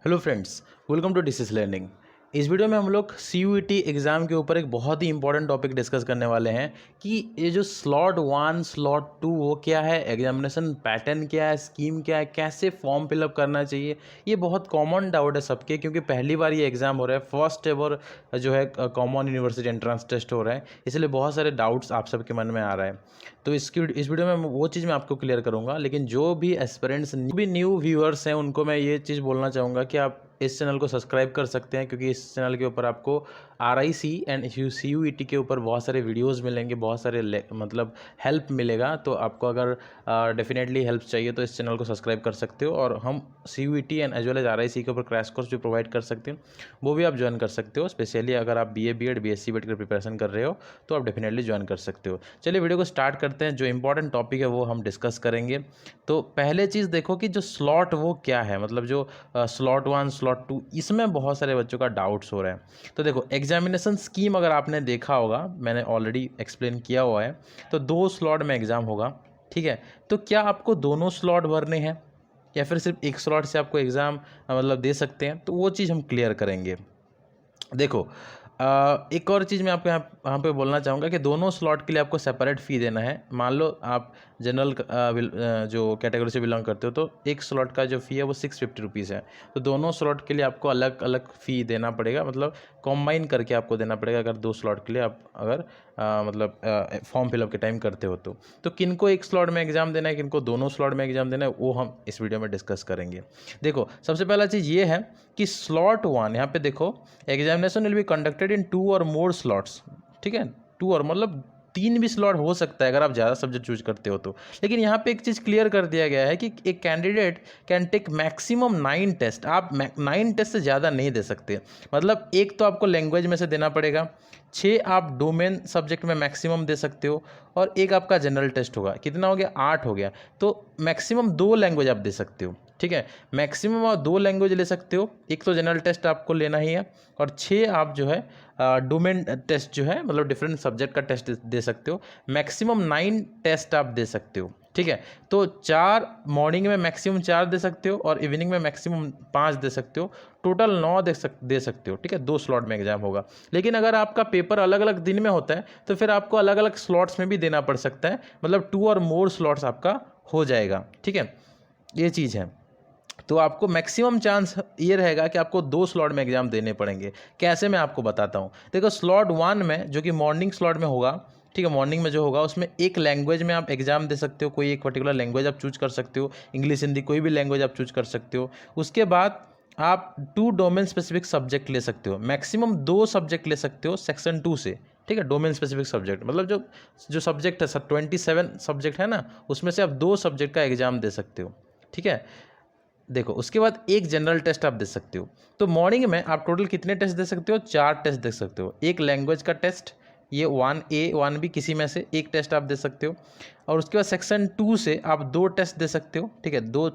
Hello friends, welcome to डिसिस learning. इस video में हम लोग CUET एग्ज़ाम के ऊपर एक बहुत ही इंपॉर्टेंट टॉपिक डिस्कस करने वाले हैं कि ये जो स्लॉट 1 स्लॉट 2 वो क्या है, एग्जामिनेशन पैटर्न क्या है, स्कीम क्या है, कैसे फॉर्म फिलअप करना चाहिए। ये बहुत कॉमन डाउट है सबके, क्योंकि पहली बार ये एग्ज़ाम हो रहा है, फर्स्ट एवर जो है कॉमन यूनिवर्सिटी एंट्रेंस टेस्ट हो रहा है, इसलिए बहुत सारे डाउट्स आप सबके मन में आ रहा है। तो इस वीडियो में वो चीज़ मैं आपको क्लियर करूँगा। लेकिन जो भी एस्पिरेंट्स भी न्यू व्यूअर्स हैं उनको मैं ये चीज़ बोलना चाहूँगा कि आप इस चैनल को सब्सक्राइब कर सकते हैं, क्योंकि इस चैनल के ऊपर आपको RIC एंड CUET के ऊपर बहुत सारे वीडियोस मिलेंगे, बहुत सारे मतलब हेल्प मिलेगा। तो आपको अगर डेफिनेटली हेल्प चाहिए तो इस चैनल को सब्सक्राइब कर सकते हो। और हम CUET and as well as RIC के ऊपर क्रैश कोर्स भी प्रोवाइड कर सकते हैं, वो भी आप ज्वाइन कर सकते हो। स्पेशली अगर आप BA BEd BSc BEd की प्रिपरेशन कर रहे हो तो आप डेफिनेटली ज्वाइन कर सकते हो। चलिए वीडियो को स्टार्ट करते हैं। जो इंपॉर्टेंट टॉपिक है वो हम डिस्कस करेंगे। तो पहले चीज़ देखो कि जो स्लॉट वो क्या है, मतलब जो स्लॉट 1 स्लॉट 2, इसमें बहुत सारे बच्चों का डाउट्स हो रहा है। तो देखो, एग्जामिनेशन स्कीम अगर आपने देखा होगा, मैंने ऑलरेडी एक्सप्लेन किया हुआ है। तो 2 स्लॉट में एग्ज़ाम होगा, ठीक है। तो क्या आपको दोनों स्लॉट भरने हैं या फिर सिर्फ एक स्लॉट से आपको एग्ज़ाम मतलब दे सकते हैं, तो वो चीज़ हम क्लियर करेंगे। देखो, एक और चीज़ मैं आपको यहाँ पे बोलना चाहूँगा कि दोनों स्लॉट के लिए आपको सेपरेट फ़ी देना है। मान लो आप जनरल जो कैटेगरी से बिलोंग करते हो, तो एक स्लॉट का जो फ़ी है वो 650 रुपीज़ है। तो दोनों स्लॉट के लिए आपको अलग अलग फ़ी देना पड़ेगा, मतलब कॉम्बाइन करके आपको देना पड़ेगा अगर 2 स्लॉट के लिए आप अगर मतलब फॉर्म फिलअप के टाइम करते हो। तो किनको एक स्लॉट में एग्ज़ाम देना है, किनको दोनों स्लॉट में एग्ज़ाम देना है, वो हम इस वीडियो में डिस्कस करेंगे। देखो, सबसे पहला चीज़ ये है कि स्लॉट 1, यहाँ पे देखो, examination will be conducted in 2 और मोर स्लॉट्स, ठीक है। 2 और मतलब 3 भी स्लॉट हो सकता है अगर आप ज़्यादा सब्जेक्ट चूज करते हो तो। लेकिन यहाँ पे एक चीज़ क्लियर कर दिया गया है कि एक candidate can take maximum 9 test. आप 9 टेस्ट से ज़्यादा नहीं दे सकते। मतलब एक तो आपको लैंग्वेज में से देना पड़ेगा, 6 आप डोमेन सब्जेक्ट में मैक्सिमम दे सकते हो, और एक आपका जनरल टेस्ट होगा। कितना हो गया? 8 हो गया। तो मैक्सिमम 2 लैंग्वेज आप दे सकते हो, ठीक है। मैक्सिमम आप 2 लैंग्वेज ले सकते हो। एक तो जनरल टेस्ट आपको लेना ही है, और 6 आप जो है डोमेन टेस्ट जो है, मतलब डिफरेंट सब्जेक्ट का टेस्ट दे सकते हो। मैक्सिमम 9 टेस्ट आप दे सकते हो, ठीक है। तो 4 मॉर्निंग में मैक्सिमम 4 दे सकते हो, और इवनिंग में मैक्सिमम 5 दे सकते हो। टोटल 9 दे सकते हो, ठीक है। 2 स्लॉट में एग्जाम होगा। लेकिन अगर आपका पेपर अलग अलग दिन में होता है तो फिर आपको अलग अलग स्लॉट्स में भी देना पड़ सकता है, मतलब 2 और मोर स्लॉट्स आपका हो जाएगा, ठीक है। ये चीज़ है। तो आपको मैक्सिमम चांस ये रहेगा कि आपको 2 स्लॉट में एग्जाम देने पड़ेंगे। कैसे, मैं आपको बताता हूँ। देखो, स्लॉट 1 में जो कि मॉर्निंग स्लॉट में होगा, ठीक है, मॉर्निंग में जो होगा उसमें एक लैंग्वेज में आप एग्जाम दे सकते हो। कोई एक पर्टिकुलर लैंग्वेज आप चूज कर सकते हो, इंग्लिश हिंदी कोई भी लैंग्वेज आप चूज कर सकते हो। उसके बाद आप 2 डोमेन स्पेसिफिक सब्जेक्ट ले सकते हो, मैक्सिमम 2 सब्जेक्ट ले सकते हो सेक्शन 2 से, ठीक है। डोमेन स्पेसिफिक सब्जेक्ट मतलब जो जो सब्जेक्ट है, 27 सब्जेक्ट है ना, उसमें से आप 2 सब्जेक्ट का एग्जाम दे सकते हो, ठीक है। देखो, उसके बाद एक जनरल टेस्ट आप दे सकते हो। तो मॉर्निंग में आप टोटल कितने टेस्ट दे सकते हो? 4 टेस्ट दे सकते हो। एक लैंग्वेज का टेस्ट, ये 1A 1B किसी में से एक टेस्ट आप दे सकते हो। और उसके बाद सेक्शन 2 से आप 2 टेस्ट दे सकते हो, ठीक है।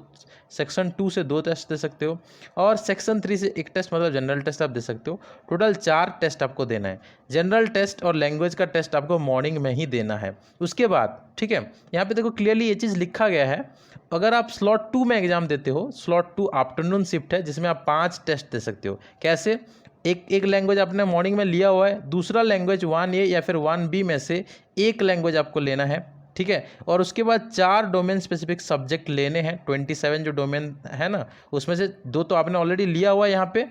सेक्शन 2 से 2 टेस्ट दे सकते हो, और सेक्शन 3 से एक टेस्ट, मतलब जनरल टेस्ट आप दे सकते हो। टोटल 4 टेस्ट आपको देना है। जनरल टेस्ट और लैंग्वेज का टेस्ट आपको मॉर्निंग में ही देना है। उसके बाद, ठीक है, यहाँ पे देखो क्लियरली ये चीज़ लिखा गया है। अगर आप स्लॉट 2 में एग्जाम देते हो, स्लॉट 2 आफ्टरनून शिफ्ट है, जिसमें आप 5 टेस्ट दे सकते हो। कैसे? एक लैंग्वेज आपने मॉर्निंग में लिया हुआ है, दूसरा लैंग्वेज 1A या फिर 1B में से एक लैंग्वेज आपको लेना है, ठीक है। और उसके बाद 4 डोमेन स्पेसिफिक सब्जेक्ट लेने हैं। 27 जो डोमेन है ना, उसमें से 2 तो आपने ऑलरेडी लिया हुआ है यहाँ पे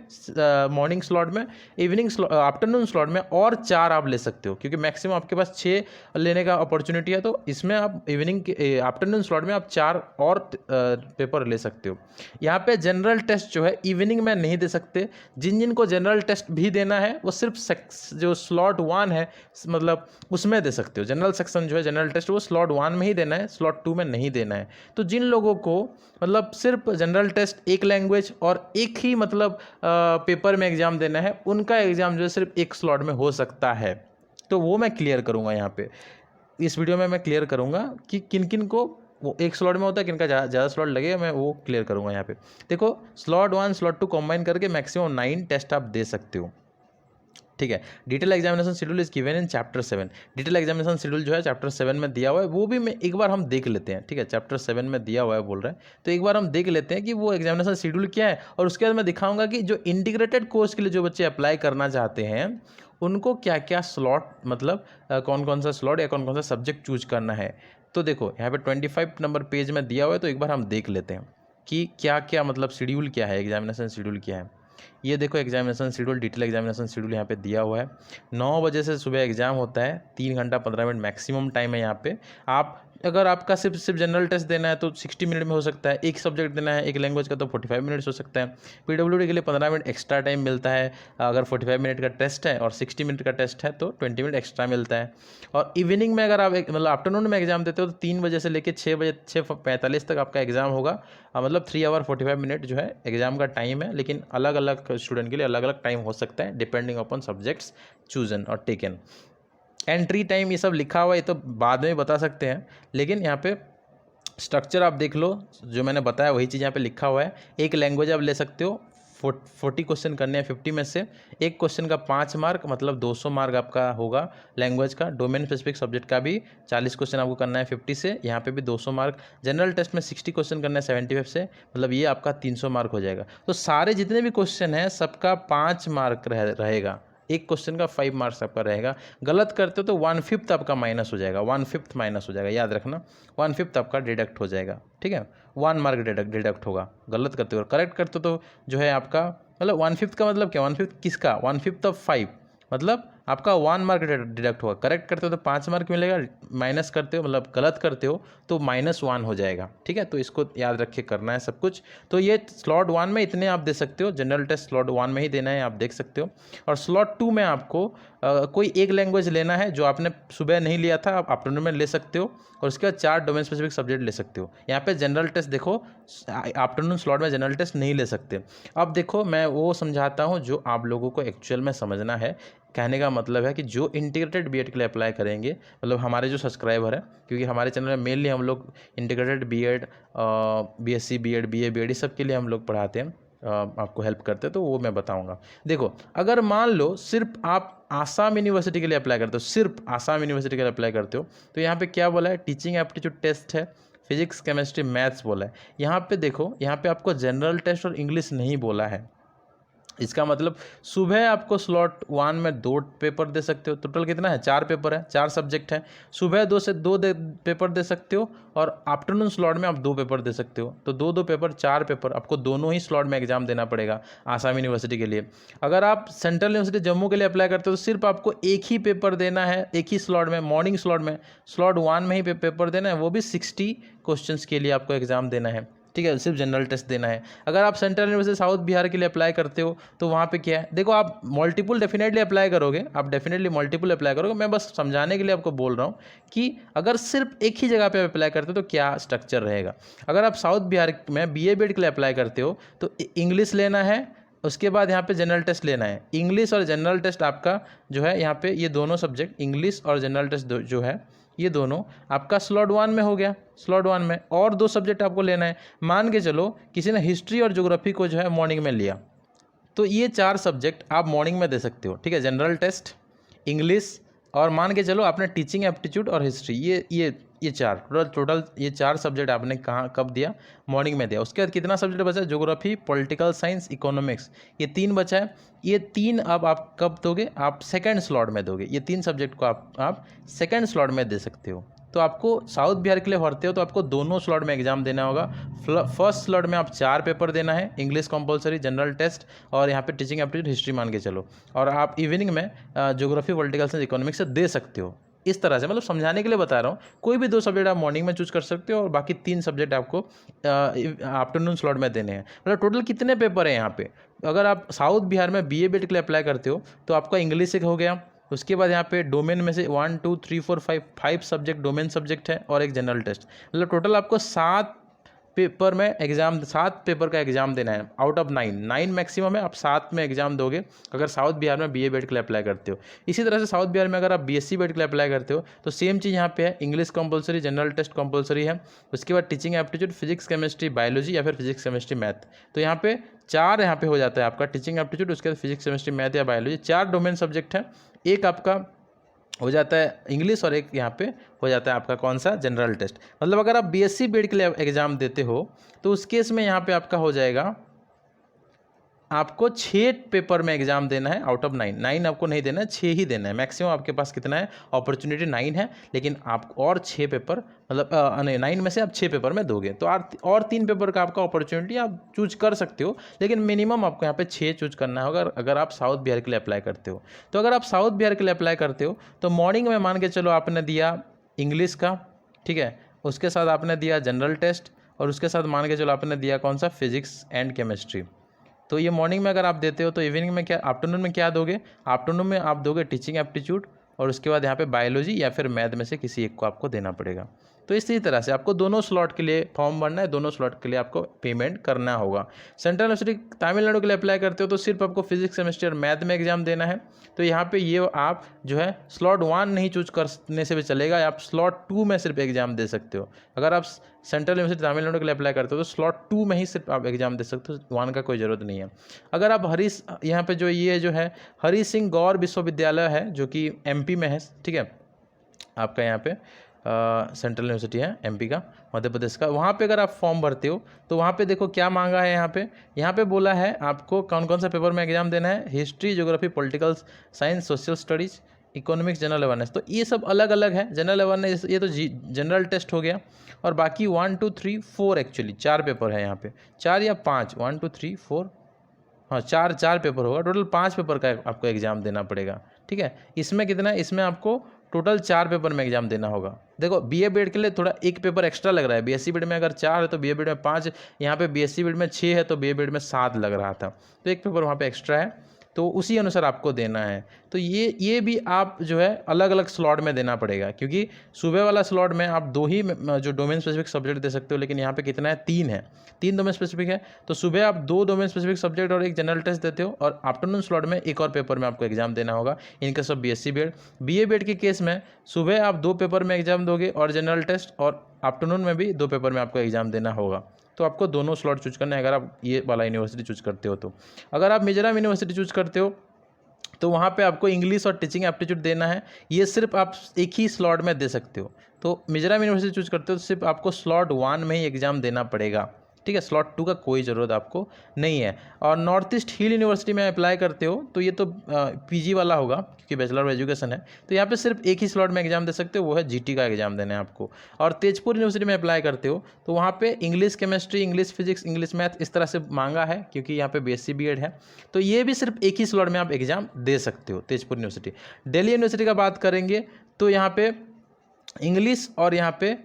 मॉर्निंग स्लॉट में। आफ्टरनून स्लॉट में और 4 आप ले सकते हो, क्योंकि मैक्सिमम आपके पास 6 लेने का अपॉर्चुनिटी है। तो इसमें आप इवनिंग के आफ्टरनून स्लॉट में आप 4 और पेपर ले सकते हो। यहाँ पे जनरल टेस्ट जो है इवनिंग में नहीं दे सकते। जिन जिनको जनरल टेस्ट भी देना है वो सिर्फ जो स्लॉट 1 है, मतलब उसमें दे सकते हो। जनरल सेक्शन जो है, जनरल टेस्ट, वो स्लॉट 1 में ही देना है, स्लॉट 2 में नहीं देना है। तो जिन लोगों को मतलब सिर्फ जनरल टेस्ट, एक लैंग्वेज और एक ही मतलब पेपर में एग्जाम देना है, उनका एग्जाम जो है सिर्फ एक स्लॉट में हो सकता है। तो वो मैं क्लियर करूँगा यहाँ पे, इस वीडियो में मैं क्लियर करूँगा कि किन किन को वो एक स्लॉट में होता है, किन का ज़्यादा स्लॉट लगेगा, मैं वो क्लियर करूँगा यहाँ पे। देखो, स्लॉट 1 स्लॉट 2 कॉम्बाइन करके मैक्सिमम 9 टेस्ट आप दे सकते हो। ठीक है। Detail examination schedule is given in chapter 7। Detail examination schedule जो है चैप्टर 7 में दिया हुआ है, वो भी मैं एक बार हम देख लेते हैं। ठीक है, चैप्टर 7 में दिया हुआ है बोल रहे हैं, तो एक बार हम देख लेते हैं कि वो एग्जामिनेशन शेड्यूल क्या है, और उसके बाद मैं दिखाऊंगा कि जो इंटीग्रेटेड कोर्स के लिए जो बच्चे अप्लाई करना चाहते हैं उनको क्या क्या स्लॉट, मतलब कौन कौन सा स्लॉट या कौन कौन सा सब्जेक्ट चूज करना है। तो देखो यहाँ पे 25 नंबर पेज में दिया हुआ है, तो एक बार हम देख लेते हैं कि क्या क्या मतलब शेड्यूल क्या है, एग्जामिनेशन शेड्यूल क्या है। ये देखो examination schedule, detail examination schedule यहाँ पे दिया हुआ है। 9 बजे से सुबह एग्जाम होता है, 3 घंटा 15 मिनट मैक्सिमम टाइम है यहाँ पे। आप अगर आपका सिर्फ जनरल टेस्ट देना है तो 60 मिनट में हो सकता है। एक सब्जेक्ट देना है, एक लैंग्वेज का, तो 45 मिनट्स हो सकता है। पीडब्ल्यूडी के लिए 15 मिनट एक्स्ट्रा टाइम मिलता है। अगर 45 मिनट का टेस्ट है और 60 मिनट का टेस्ट है तो 20 मिनट एक्स्ट्रा मिलता है। और इवनिंग में अगर आप मतलब आफ्टरनून में एग्जाम देते हो तो 3 बजे से लेकर 6 बजे 6:45 तक आपका एग्जाम होगा। मतलब 3 आवर 45 मिनट जो है एग्जाम का टाइम है, लेकिन अलग अलग स्टूडेंट के लिए अलग अलग टाइम हो सकता है डिपेंडिंग अपॉन सब्जेक्ट्स चूजन और टेकन। एंट्री टाइम ये सब लिखा हुआ है, ये तो बाद में बता सकते हैं, लेकिन यहाँ पे स्ट्रक्चर आप देख लो, जो मैंने बताया वही चीज़ यहाँ पे लिखा हुआ है। एक लैंग्वेज आप ले सकते हो, 40 क्वेश्चन करने हैं 50 में से। एक क्वेश्चन का 5 मार्क, मतलब 200 मार्क आपका होगा लैंग्वेज का। डोमेन स्पेसिफिक सब्जेक्ट का भी 40 क्वेश्चन आपको करना है 50 से, यहाँ पे भी 200 मार्क। जनरल टेस्ट में 60 क्वेश्चन करना है 75 से, मतलब ये आपका 300 मार्क हो जाएगा। तो सारे जितने भी क्वेश्चन हैं सबका 5 मार्क रहेगा। एक क्वेश्चन का 5 मार्क्स आपका रहेगा। गलत करते हो तो 1/5 आपका माइनस हो जाएगा, 1/5 माइनस हो जाएगा, याद रखना 1/5 आपका डिडक्ट हो जाएगा। ठीक है, 1 मार्क डिडक्ट होगा गलत करते हो। करेक्ट करते हो तो जो है आपका मतलब 1/5 का मतलब क्या, 1/5 किसका, 1/5 ऑफ 5, मतलब आपका 1 मार्क डिडक्ट होगा। करेक्ट करते हो तो 5 मार्क मिलेगा, माइनस करते हो मतलब गलत करते हो तो -1 हो जाएगा। ठीक है, तो इसको याद रख के करना है सब कुछ। तो ये स्लॉट 1 में इतने आप दे सकते हो, जनरल टेस्ट स्लॉट 1 में ही देना है, आप देख सकते हो। और स्लॉट 2 में आपको कोई एक लैंग्वेज लेना है जो आपने सुबह नहीं लिया था, आप आफ्टरनून में ले सकते हो, और उसके बाद 4 डोमेन स्पेसिफिक सब्जेक्ट ले सकते हो। यहाँ पे जनरल टेस्ट देखो, आफ्टरनून स्लॉट में जनरल टेस्ट नहीं ले सकते। अब देखो मैं वो समझाता हूँ जो आप लोगों को एक्चुअल में समझना है। कहने का मतलब है कि जो इंटीग्रेटेड बीएड के लिए अप्लाई करेंगे, मतलब हमारे जो सब्सक्राइबर है, क्योंकि हमारे चैनल में मेनली हम लोग integrated BEd, BSc BEd, BA BEd इस सब के लिए हम लोग पढ़ाते हैं, आपको हेल्प करते हैं, तो वो मैं बताऊंगा। देखो अगर मान लो सिर्फ आप आसाम यूनिवर्सिटी के लिए अप्लाई करते हो, सिर्फ आसाम यूनिवर्सिटी के लिए अप्लाई करते हो, तो यहाँ पे क्या बोला है, टीचिंग एप्टीट्यूड टेस्ट है, फिजिक्स केमिस्ट्री मैथ्स बोला है। यहाँ पे देखो, यहाँ पे आपको जनरल टेस्ट और इंग्लिश नहीं बोला है। इसका मतलब सुबह आपको स्लॉट 1 में 2 पेपर दे सकते हो। टोटल कितना है, 4 पेपर है, 4 सब्जेक्ट है। सुबह 2 से 2 पेपर दे सकते हो, और आफ्टरनून स्लॉट में आप 2 पेपर दे सकते हो। तो 2 पेपर 4 पेपर आपको दोनों ही स्लॉट में एग्जाम देना पड़ेगा आसाम यूनिवर्सिटी के लिए। अगर आप सेंट्रल यूनिवर्सिटी जम्मू के लिए अप्लाई करते हो तो सिर्फ आपको एक ही पेपर देना है, एक ही स्लॉट में, मॉर्निंग स्लॉट में, स्लॉट 1 में ही पेपर देना है, वो भी 60 क्वेश्चन के लिए आपको एग्जाम देना है। ठीक है, सिर्फ जनरल टेस्ट देना है। अगर आप सेंट्रल यूनिवर्सिटी साउथ बिहार के लिए अप्लाई करते हो तो वहाँ पे क्या है, देखो आप मल्टीपल डेफिनेटली अप्लाई करोगे, आप डेफिनेटली मल्टीपल अप्लाई करोगे। मैं बस समझाने के लिए आपको बोल रहा हूँ कि अगर सिर्फ एक ही जगह पे अप्लाई करते हो तो क्या स्ट्रक्चर रहेगा। अगर आप साउथ बिहार में बीए बीएड के लिए अप्लाई करते हो तो इंग्लिश लेना है, उसके बाद यहाँ पे जनरल टेस्ट लेना है। इंग्लिश और जनरल टेस्ट आपका जो है यहाँ पे, ये दोनों सब्जेक्ट इंग्लिश और जनरल टेस्ट जो है ये दोनों आपका स्लॉट 1 में हो गया। स्लॉट 1 में और 2 सब्जेक्ट आपको लेना है। मान के चलो किसी ने हिस्ट्री और ज्योग्राफी को जो है मॉर्निंग में लिया, तो ये 4 सब्जेक्ट आप मॉर्निंग में दे सकते हो। ठीक है, जनरल टेस्ट, इंग्लिश, और मान के चलो आपने टीचिंग एप्टीट्यूड और हिस्ट्री, ये 4 टोटल ये 4 सब्जेक्ट आपने कहाँ कब दिया, मॉर्निंग में दिया। उसके बाद कितना सब्जेक्ट बचा, ज्योग्राफी, पॉलिटिकल साइंस, इकोनॉमिक्स, ये 3 बचा है। ये 3 अब आप कब दोगे, आप सेकंड स्लॉट में दोगे। ये 3 सब्जेक्ट को आप सेकंड स्लॉट में दे सकते हो। तो आपको साउथ बिहार के लिए भरते हो तो आपको दोनों स्लॉट में एग्जाम देना होगा। फर्स्ट स्लॉट में आप 4 पेपर देना है, इंग्लिश कंपलसरी, जनरल टेस्ट, और यहाँ पे टीचिंग एप्टीट्यूड, हिस्ट्री मान के चलो, और आप इवनिंग में ज्योग्राफी, पॉलिटिकल साइंस, इकोनॉमिक्स से दे सकते हो। इस तरह से मतलब समझाने के लिए बता रहा हूँ। कोई भी 2 सब्जेक्ट आप मॉर्निंग में चूज कर सकते हो और बाकी 3 सब्जेक्ट आपको आफ्टरनून स्लॉट में देने हैं। मतलब टोटल कितने पेपर है यहाँ पे, अगर आप साउथ बिहार में बीए बीएड के लिए अप्लाई करते हो तो आपका इंग्लिश एक हो गया, उसके बाद यहाँ पे डोमेन में से 1 2 3 4 5 सब्जेक्ट डोमेन सब्जेक्ट है, और एक जनरल टेस्ट। मतलब टोटल आपको 7 पेपर में एग्जाम, 7 पेपर का एग्जाम देना है आउट ऑफ 9 मैक्सिमम है, आप 7 में एग्जाम दोगे अगर साउथ बिहार में बीए बीएड के लिए अप्लाई करते हो। इसी तरह से साउथ बिहार में अगर आप बीएससी बीएड के लिए अप्लाई करते हो तो सेम चीज़ यहाँ पे है, English compulsory, general test compulsory है, उसके बाद teaching aptitude, physics chemistry biology या फिर फिजिक्स केमिस्ट्री मैथ। तो यहाँ पे 4 यहाँ पे हो जाता है आपका टीचिंग एप्टीट्यूड, उसके बाद फिजिक्स केमिस्ट्री मैथ या बायोलॉजी, 4 डोमेन सब्जेक्ट है, एक आपका हो जाता है इंग्लिश और एक यहाँ पे हो जाता है आपका कौन सा, जनरल टेस्ट। मतलब अगर आप बीएससी बीएड के लिए एग्जाम देते हो तो उस केस में यहाँ पे आपका हो जाएगा, आपको 6 पेपर में एग्जाम देना है आउट ऑफ 9 आपको नहीं देना है, 6 ही देना है मैक्सिमम। आपके पास कितना है, अपॉर्चुनिटी 9 है, लेकिन आप और 6 पेपर मतलब नहीं 9 में से आप 6 पेपर में दोगे तो और 3 पेपर का आपका अपॉर्चुनिटी आप चूज कर सकते हो, लेकिन मिनिमम आपको यहाँ पे 6 चूज करना होगा अगर आप साउथ बिहार के लिए अप्लाई करते हो। तो अगर आप साउथ बिहार के लिए अप्लाई करते हो तो मॉर्निंग में मान के चलो आपने दिया इंग्लिश का, ठीक है, उसके साथ आपने दिया जनरल टेस्ट और उसके साथ मान के चलो आपने दिया कौन सा, फिजिक्स एंड केमिस्ट्री। तो ये मॉर्निंग में अगर आप देते हो तो इवनिंग में क्या, आफ्टरनून में क्या दोगे, आफ्टरनून में आप दोगे टीचिंग एप्टीट्यूड और उसके बाद यहाँ पे बायोलॉजी या फिर मैथ में से किसी एक को आपको देना पड़ेगा। तो इसी तरह से आपको दोनों स्लॉट के लिए फॉर्म भरना है, दोनों स्लॉट के लिए आपको पेमेंट करना होगा। सेंट्रल यूनिवर्सिटी तमिलनाडु के लिए अप्लाई करते हो तो सिर्फ आपको फिजिक्स केमिस्ट्री और मैथ में एग्जाम देना है। तो यहाँ पे ये आप जो है स्लॉट 1 नहीं चूज करने से भी चलेगा, आप स्लॉट 2 में सिर्फ एग्जाम दे सकते हो। अगर आप सेंट्रल यूनिवर्सिटी तमिलनाडु के लिए अप्लाई करते हो तो स्लॉट 2 में ही सिर्फ आप एग्जाम दे सकते हो, 1 का कोई ज़रूरत नहीं है। अगर आप यहाँ पे जो ये जो है हरी सिंह गौर विश्वविद्यालय है जो कि एमपी में है, ठीक है, आपका यहाँ पे सेंट्रल यूनिवर्सिटी है एमपी का, मध्य प्रदेश का, वहाँ पे अगर आप फॉर्म भरते हो तो वहाँ पे देखो क्या मांगा है। यहाँ पे बोला है आपको कौन कौन सा पेपर में एग्जाम देना है, history, geography, political science, social studies, economics, general awareness. तो ये सब अलग अलग है, जनरल अवेयरनेस ये तो जनरल टेस्ट हो गया, और बाकी 1 2 3 4 एक्चुअली 4 पेपर है यहाँ पे, 4 या 5, 1 2 3 4, हाँ 4 पेपर होगा, टोटल 5 पेपर का आपको एग्जाम देना पड़ेगा, ठीक है। इसमें कितना है, इसमें आपको टोटल 4 पेपर में एग्जाम देना होगा। देखो बीए बीएड के लिए थोड़ा एक पेपर एक्स्ट्रा लग रहा है, बीएससी बीएड में अगर 4 है तो बीए बीएड में 5, यहाँ पे बीएससी बीएड में 6 है तो बीए बीएड में 7 लग रहा था, तो एक पेपर वहाँ पे एक्स्ट्रा है, तो उसी अनुसार आपको देना है। तो ये भी आप जो है अलग अलग स्लॉट में देना पड़ेगा, क्योंकि सुबह वाला स्लॉट में आप 2 ही जो डोमेन स्पेसिफिक सब्जेक्ट दे सकते हो, लेकिन यहाँ पे कितना है, 3 है, 3 डोमेन स्पेसिफिक है। तो सुबह आप 2 डोमेन स्पेसिफिक सब्जेक्ट और एक जनरल टेस्ट देते हो, और आफ्टरनून स्लॉट में एक और पेपर में आपको एग्जाम देना होगा, इनका सब बीएससी बीएड। बीए बीएड के केस में सुबह आप 2 पेपर में एग्जाम दोगे और जनरल टेस्ट, और आफ्टरनून में भी 2 पेपर में आपको एग्जाम देना होगा। तो आपको दोनों स्लॉट चूज करना है अगर आप ये वाला यूनिवर्सिटी चूज करते हो। तो अगर आप मिजोरम यूनिवर्सिटी चूज करते हो तो वहाँ पे आपको इंग्लिश और टीचिंग एप्टीट्यूड देना है, ये सिर्फ आप एक ही स्लॉट में दे सकते हो। तो मिजोरम यूनिवर्सिटी चूज करते हो तो सिर्फ आपको स्लॉट 1 में ही एग्जाम देना पड़ेगा, ठीक है, स्लॉट 2 का कोई ज़रूरत आपको नहीं है। और नॉर्थ ईस्ट हिल यूनिवर्सिटी में अप्लाई करते हो तो ये तो पीजी वाला होगा क्योंकि बैचलर ऑफ एजुकेशन है, तो यहाँ पे सिर्फ एक ही स्लॉट में एग्जाम दे सकते हो, वो है जीटी का एग्जाम देना है आपको। और तेजपुर यूनिवर्सिटी में अप्लाई करते हो तो वहाँ पे English chemistry, English physics, English math इस तरह से मांगा है, क्योंकि यहाँ पे बीएससी बीएड है, तो ये भी सिर्फ एक ही स्लॉट में आप एग्जाम दे सकते हो, तेजपुर यूनिवर्सिटी। दिल्ली यूनिवर्सिटी का बात करेंगे तो यहाँ पे इंग्लिश और यहाँ पे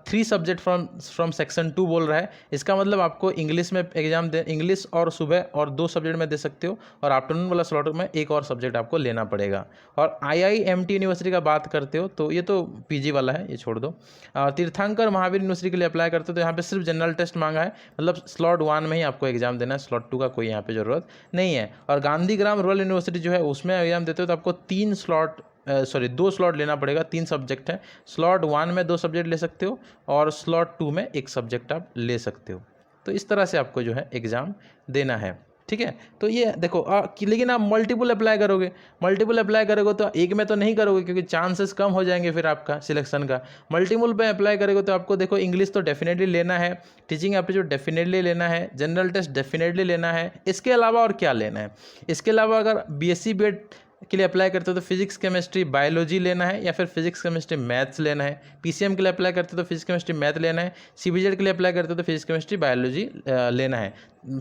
3 सब्जेक्ट फ्रॉम सेक्शन 2 बोल रहा है, इसका मतलब आपको इंग्लिश में एग्जाम दे, इंग्लिश और सुबह और 2 सब्जेक्ट में दे सकते हो, और आफ्टरनून वाला स्लॉट में एक और सब्जेक्ट आपको लेना पड़ेगा। और IIMT यूनिवर्सिटी का बात करते हो तो ये तो पीजी वाला है, ये छोड़ दो। तीर्थंकर महावीर यूनिवर्सिटी के लिए अप्लाई करते हो तो यहाँ पे सिर्फ जनरल टेस्ट मांगा है, मतलब स्लॉट 1 में ही आपको एग्जाम देना है, स्लॉट 2 का कोई यहाँ पे ज़रूरत नहीं है। और गांधीग्राम रूरल यूनिवर्सिटी जो है उसमें एग्जाम देते हो तो आपको 2 स्लॉट लेना पड़ेगा, 3 सब्जेक्ट है, स्लॉट 1 में 2 सब्जेक्ट ले सकते हो और स्लॉट 2 में 1 सब्जेक्ट आप ले सकते हो। तो इस तरह से आपको जो है एग्ज़ाम देना है, ठीक है। तो ये देखो लेकिन आप मल्टीपल अप्लाई करोगे तो एक में तो नहीं करोगे, क्योंकि चांसेस कम हो जाएंगे फिर आपका सिलेक्शन का। मल्टीपल पे अप्लाई करोगे तो आपको देखो इंग्लिश तो डेफिनेटली लेना है, टीचिंग एप्टीट्यूड डेफिनेटली लेना है, जनरल टेस्ट डेफिनेटली लेना है। इसके अलावा और क्या लेना है, इसके अलावा अगर बीएससी बीएड के लिए अप्लाई करते हो तो फिजिक्स केमिस्ट्री बायोलॉजी लेना है, या फिर फिजिक्स केमिस्ट्री मैथ्स लेना है। पीसीएम के लिए अप्लाई करते हो तो फिजिक्स केमिस्ट्री मैथ लेना है। सीबीजेड के लिए अप्लाई करते हो तो फिजिक्स केमिस्ट्री बायोलॉजी लेना है।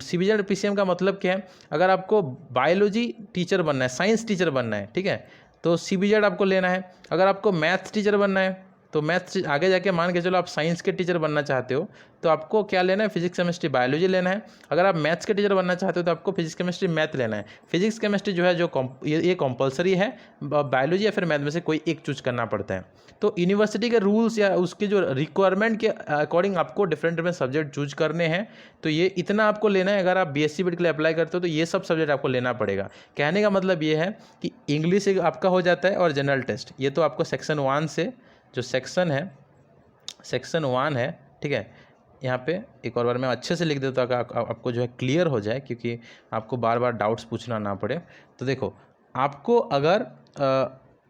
सीबीजेड पीसीएम का मतलब क्या है, अगर आपको बायोलॉजी टीचर बनना है, साइंस टीचर बनना है, ठीक है, तो सीबीजेड आपको लेना है। अगर आपको मैथ्स टीचर बनना है तो मैथ्स आगे जाके मान के चलो आप साइंस के टीचर बनना चाहते हो तो आपको क्या लेना है, फिजिक्स केमिस्ट्री बायोलॉजी लेना है। अगर आप मैथ्स के टीचर बनना चाहते हो तो आपको फिजिक्स केमिस्ट्री मैथ लेना है। फिजिक्स केमिस्ट्री जो है जो ये कंपलसरी है, बायोलॉजी या फिर मैथ में से कोई एक चूज करना पड़ता है। तो यूनिवर्सिटी के रूल्स या उसके जो रिक्वायरमेंट के अकॉर्डिंग आपको डिफरेंट डिफरेंट सब्जेक्ट चूज करने हैं। तो ये इतना आपको लेना है। अगर आप बीएससी बीएड के लिए अप्लाई करते हो तो ये सब सब्जेक्ट आपको लेना पड़ेगा। कहने का मतलब ये है कि इंग्लिश एक आपका हो जाता है और जनरल टेस्ट, ये तो आपको सेक्शन 1 से जो सेक्शन 1 है, ठीक है। यहाँ पे एक और बार मैं अच्छे से लिख देता हूँ ताकि आपको जो है क्लियर हो जाए, क्योंकि आपको बार बार डाउट्स पूछना ना पड़े। तो देखो, आपको अगर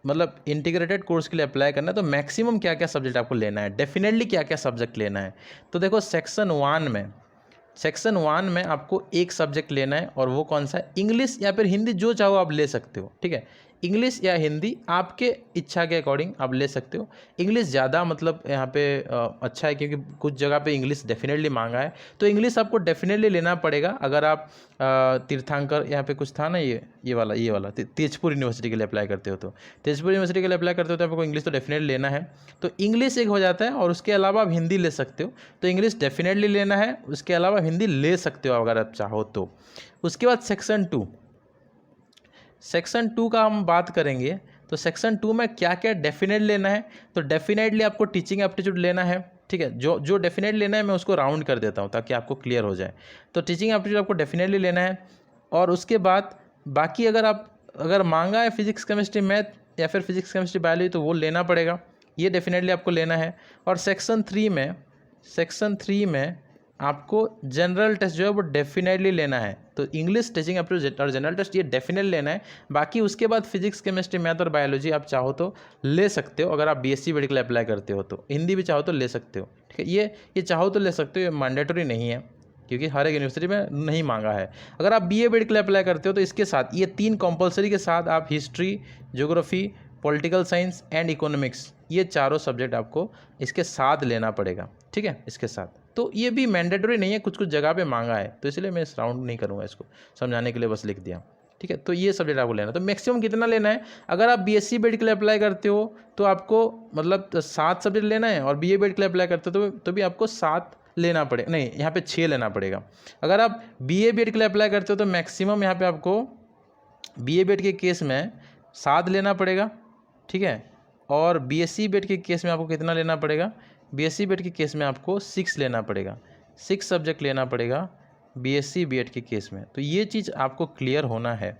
मतलब इंटीग्रेटेड कोर्स के लिए अप्लाई करना है तो मैक्सिमम क्या क्या सब्जेक्ट आपको लेना है, डेफिनेटली क्या क्या सब्जेक्ट लेना है। तो देखो सेक्शन 1 में आपको एक सब्जेक्ट लेना है, और वो कौन सा है, इंग्लिश या फिर हिंदी, जो चाहो आप ले सकते हो, ठीक है। इंग्लिश या हिंदी आपके इच्छा के अकॉर्डिंग आप ले सकते हो। इंग्लिश ज़्यादा मतलब यहाँ पे अच्छा है, क्योंकि कुछ जगह पे इंग्लिश डेफिनेटली मांगा है, तो इंग्लिश आपको डेफिनेटली लेना पड़ेगा। अगर आप तीर्थंकर यहाँ पे कुछ था ना, ये वाला तेजपुर यूनिवर्सिटी के लिए अप्लाई करते हो, तो तेजपुर यूनिवर्सिटी के लिए अप्लाई करते हो तो आपको इंग्लिश तो डेफिनेटली लेना है। तो इंग्लिश एक हो जाता है, और उसके अलावा आप हिंदी ले सकते हो। तो इंग्लिश डेफिनेटली लेना है, उसके अलावा हिंदी ले सकते हो अगर आप चाहो तो। उसके बाद सेक्शन 2 का हम बात करेंगे। तो सेक्शन 2 में क्या क्या डेफिनेट लेना है, तो डेफिनेटली आपको टीचिंग एप्टीट्यूड लेना है, ठीक है। जो डेफिनेट लेना है मैं उसको राउंड कर देता हूँ ताकि आपको क्लियर हो जाए। तो टीचिंग एप्टीट्यूड आपको डेफिनेटली लेना है, और उसके बाद बाकी अगर मांगा है फिजिक्स केमिस्ट्री मैथ या फिर फिजिक्स केमिस्ट्री बायोलॉजी तो वो लेना पड़ेगा, ये डेफिनेटली आपको लेना है। और सेक्शन 3 में आपको जनरल टेस्ट जो है वो डेफिनेटली लेना है। तो इंग्लिश, टीचिंग एप्टीट्यूड और जनरल टेस्ट ये डेफिनेटली लेना है। बाकी उसके बाद फिजिक्स केमिस्ट्री मैथ और बायोलॉजी आप चाहो तो ले सकते हो। अगर आप बीएससी बीएड के लिए अप्लाई करते हो तो हिंदी भी चाहो तो ले सकते हो, ठीक है। ये चाहो तो ले सकते हो, ये मैंडेटरी नहीं है, क्योंकि हर एक यूनिवर्सिटी में नहीं मांगा है। अगर आप बीए बीएड के लिए अप्लाई करते हो तो इसके साथ ये 3 कंपलसरी के साथ आप history, geography, political science and economics, ये चारों सब्जेक्ट आपको इसके साथ लेना पड़ेगा, ठीक है, इसके साथ। तो ये भी मैंडेटरी नहीं है, कुछ जगह पे मांगा है, तो इसलिए मैं इस राउंड नहीं करूँगा, इसको समझाने के लिए बस लिख दिया, ठीक है। तो ये सब्जेक्ट आपको लेना। तो मैक्सिमम कितना लेना है, अगर आप बीएससी बीएड के लिए अप्लाई करते हो तो आपको मतलब 7 सब्जेक्ट लेना है, और बीए बीएड के लिए अप्लाई करते हो तो भी आपको 7 लेना पड़ेगा, नहीं यहाँ पे 6 लेना पड़ेगा। अगर आप बीए बीएड के लिए अप्लाई करते हो तो मैक्सिमम यहाँ पे आपको बीए बीएड के केस में 7 लेना पड़ेगा, ठीक है। और बीएससी बीएड के केस में आपको कितना लेना पड़ेगा, बीएससी बीएड के केस में आपको 6 लेना पड़ेगा, 6 सब्जेक्ट लेना पड़ेगा बीएससी बीएड के केस में। तो ये चीज़ आपको क्लियर होना है।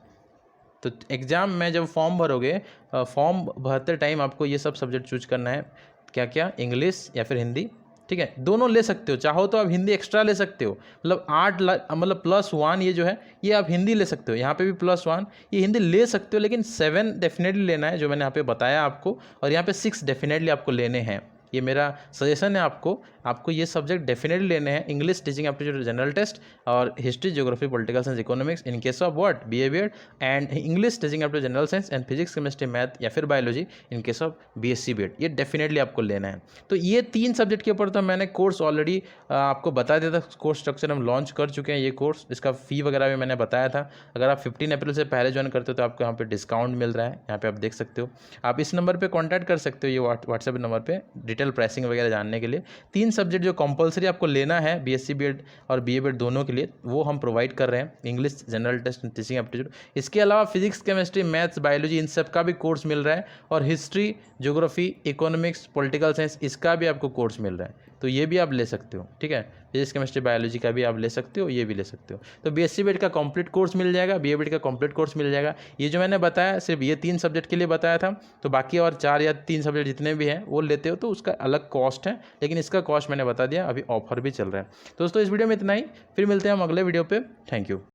तो एग्ज़ाम में जब फॉर्म भरोगे, फॉर्म भरते टाइम आपको ये सब सब्जेक्ट चूज करना है, क्या क्या, इंग्लिश या फिर हिंदी, ठीक है। दोनों ले सकते हो, चाहो तो आप हिंदी एक्स्ट्रा ले सकते हो, मतलब 8 मतलब +1 ये जो है ये आप हिंदी ले सकते हो, यहाँ पे भी +1 ये हिंदी ले सकते हो, लेकिन 7 डेफिनेटली लेना है जो मैंने यहाँ पे बताया आपको, और यहाँ पे 6 डेफिनेटली आपको लेने हैं। ये मेरा सजेशन है आपको ये सब्जेक्ट डेफिनेटली लेने हैं, English, teaching aptitude, general test, और history, geography, political science, economics in case of what, BA BEd, and English, teaching aptitude, general science and physics, chemistry, math या फिर biology in case of BSc BEd, ये definitely आपको लेना है। तो ये 3 subject के ऊपर तो मैंने कोर्स ऑलरेडी आपको बता दिया था, कोर्स स्ट्रक्चर हम लॉन्च कर चुके हैं। ये कोर्स, इसका फ़ी वगैरह भी मैंने बताया था। अगर आप 15 अप्रैल से पहले ज्वाइन करते हो तो आपको यहाँ पे डिस्काउंट मिल रहा है, यहाँ पे आप देख सकते हो। आप इस नंबर पे कांटेक्ट कर सकते हो, ये व्हाट्सएप नंबर पे, डिटेल प्राइसिंग वगैरह जानने के लिए। 3 सब्जेक्ट जो कंपलसरी आपको लेना है बीएससी बीएड और बीए बीएड दोनों के लिए, वो हम प्रोवाइड कर रहे हैं, English, general test, teaching aptitude. इसके अलावा फिजिक्स, केमिस्ट्री, मैथ्स, बायोलॉजी इन सब का भी कोर्स मिल रहा है, और history, geography, economics, political science, इसका भी आपको कोर्स मिल रहा है, तो ये भी आप ले सकते हो, ठीक है। फिजिक्स, केमिस्ट्री, बायोलॉजी का भी आप ले सकते हो, ये भी ले सकते हो। तो बीएससी बीएड का कंप्लीट कोर्स मिल जाएगा, बीए बीएड का कंप्लीट कोर्स मिल जाएगा। ये जो मैंने बताया सिर्फ ये 3 सब्जेक्ट के लिए बताया था, तो बाकी और 4 या 3 सब्जेक्ट जितने भी हैं वो लेते हो तो उसका अलग कॉस्ट है, लेकिन इसका कॉस्ट मैंने बता दिया, अभी ऑफर भी चल रहा है। तो दोस्तों इस वीडियो में इतना ही, फिर मिलते हैं हम अगले वीडियो पे। Thank you.